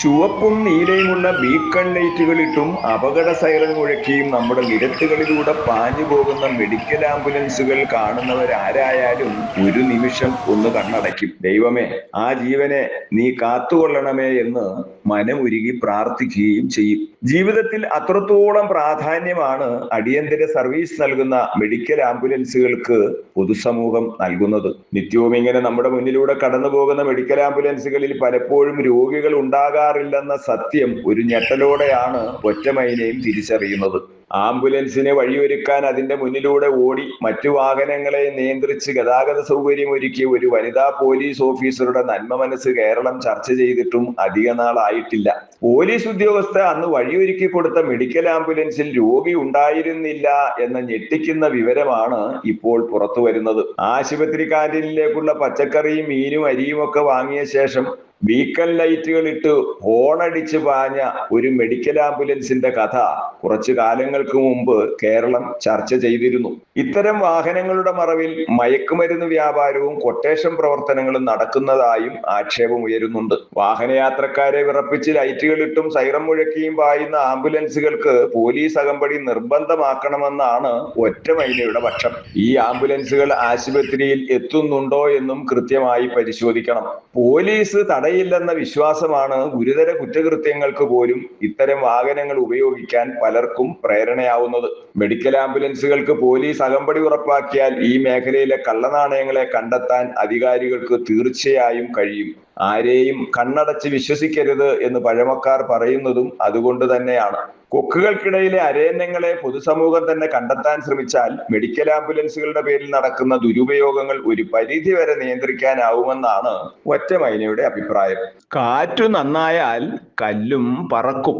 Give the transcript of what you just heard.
ചുവപ്പും നീലയുമുള്ള ബീക്കൺ ലൈറ്റുകളിട്ടും അപകട സൈറൺ മുഴക്കിയും നമ്മുടെ നിരത്തുകളിലൂടെ പാഞ്ഞു പോകുന്ന മെഡിക്കൽ ആംബുലൻസുകൾ കാണുന്നവരാരായാലും ഒരു നിമിഷം ഒന്ന് കണ്ണടയ്ക്കും. ദൈവമേ, ആ ജീവനെ നീ കാത്തുകൊള്ളണമേ എന്ന് മനമുരുകി പ്രാർത്ഥിക്കുകയും ചെയ്യും. ജീവിതത്തിൽ അത്രത്തോളം പ്രാധാന്യമാണ് അടിയന്തര സർവീസ് നൽകുന്ന മെഡിക്കൽ ആംബുലൻസുകൾക്ക് പൊതുസമൂഹം നൽകുന്നത്. നിത്യവും ഇങ്ങനെ നമ്മുടെ മുന്നിലൂടെ കടന്നു പോകുന്ന മെഡിക്കൽ ആംബുലൻസുകളിൽ പലപ്പോഴും രോഗികൾ ഉണ്ടാകാറില്ലെന്ന സത്യം ഒരു ഞെട്ടലോടെയാണ് ഒറ്റമൈനയും തിരിച്ചറിയുന്നത്. ആംബുലൻസിനെ വഴിയൊരുക്കാൻ അതിന്റെ മുന്നിലൂടെ ഓടി മറ്റു വാഹനങ്ങളെ നിയന്ത്രിച്ച് ഗതാഗത സൗകര്യം ഒരുക്കിയ ഒരു വനിതാ പോലീസ് ഓഫീസറുടെ നന്മ മനസ്സ് കേരളം ചർച്ച ചെയ്തിട്ടും അധിക നാളായിട്ടില്ല. പോലീസ് ഉദ്യോഗസ്ഥ അന്ന് വഴിയൊരുക്കി കൊടുത്ത മെഡിക്കൽ ആംബുലൻസിൽ രോഗി ഉണ്ടായിരുന്നില്ല എന്ന ഞെട്ടിക്കുന്ന വിവരമാണ് ഇപ്പോൾ പുറത്തു വരുന്നത്. ആശുപത്രി കാന്റീനിലേക്കുള്ള പച്ചക്കറിയും മീനും അരിയും ഒക്കെ വാങ്ങിയ ശേഷം ബീക്കൺ ലൈറ്റുകൾ ഇട്ട് ഹോണടിച്ച് പാഞ്ഞ ഒരു മെഡിക്കൽ ആംബുലൻസിന്റെ കഥ കുറച്ചു കാലങ്ങൾക്ക് മുമ്പ് കേരളം ചർച്ച ചെയ്തിരുന്നു. ഇത്തരം വാഹനങ്ങളുടെ മറവിൽ മയക്കുമരുന്ന് വ്യാപാരവും കൊട്ടേഷൻ പ്രവർത്തനങ്ങളും നടക്കുന്നതായും ആക്ഷേപമുയരുന്നുണ്ട്. വാഹനയാത്രക്കാരെ വിറപ്പിച്ച് ലൈറ്റുകളിട്ടും സൈറൺ മുഴക്കിയും പായുന്ന ആംബുലൻസുകൾക്ക് പോലീസ് അകമ്പടി നിർബന്ധമാക്കണമെന്നാണ് ഒറ്റമൈനയുടെ പക്ഷം. ഈ ആംബുലൻസുകൾ ആശുപത്രിയിൽ എത്തുന്നുണ്ടോ എന്നും കൃത്യമായി പരിശോധിക്കണം. പോലീസ് തടയില്ലെന്ന വിശ്വാസമാണ് ഗുരുതര കുറ്റകൃത്യങ്ങൾക്ക് പോലും ഇത്തരം വാഹനങ്ങൾ ഉപയോഗിക്കാൻ പലർക്കും പ്രേരണയാവുന്നത്. മെഡിക്കൽ ആംബുലൻസുകൾക്ക് പോലീസ് അകമ്പടി ഉറപ്പാക്കിയാൽ ഈ മേഖലയിലെ കള്ളനാണയങ്ങളെ കണ്ടെത്താൻ അധികാരികൾക്ക് തീർച്ചയായും കഴിയും. ആരെയും കണ്ണടച്ച് വിശ്വസിക്കരുത് എന്ന് പഴമക്കാർ പറയുന്നതും അതുകൊണ്ട് തന്നെയാണ്. കൊക്കുകൾക്കിടയിലെ അരയന്നങ്ങളെ പൊതുസമൂഹം തന്നെ കണ്ടെത്താൻ ശ്രമിച്ചാൽ മെഡിക്കൽ ആംബുലൻസുകളുടെ പേരിൽ നടക്കുന്ന ദുരുപയോഗങ്ങൾ ഒരു പരിധി വരെ നിയന്ത്രിക്കാനാവുമെന്നാണ് ഒറ്റമൈനയുടെ അഭിപ്രായം. കാറ്റു നന്നായാൽ കല്ലും പറക്കും.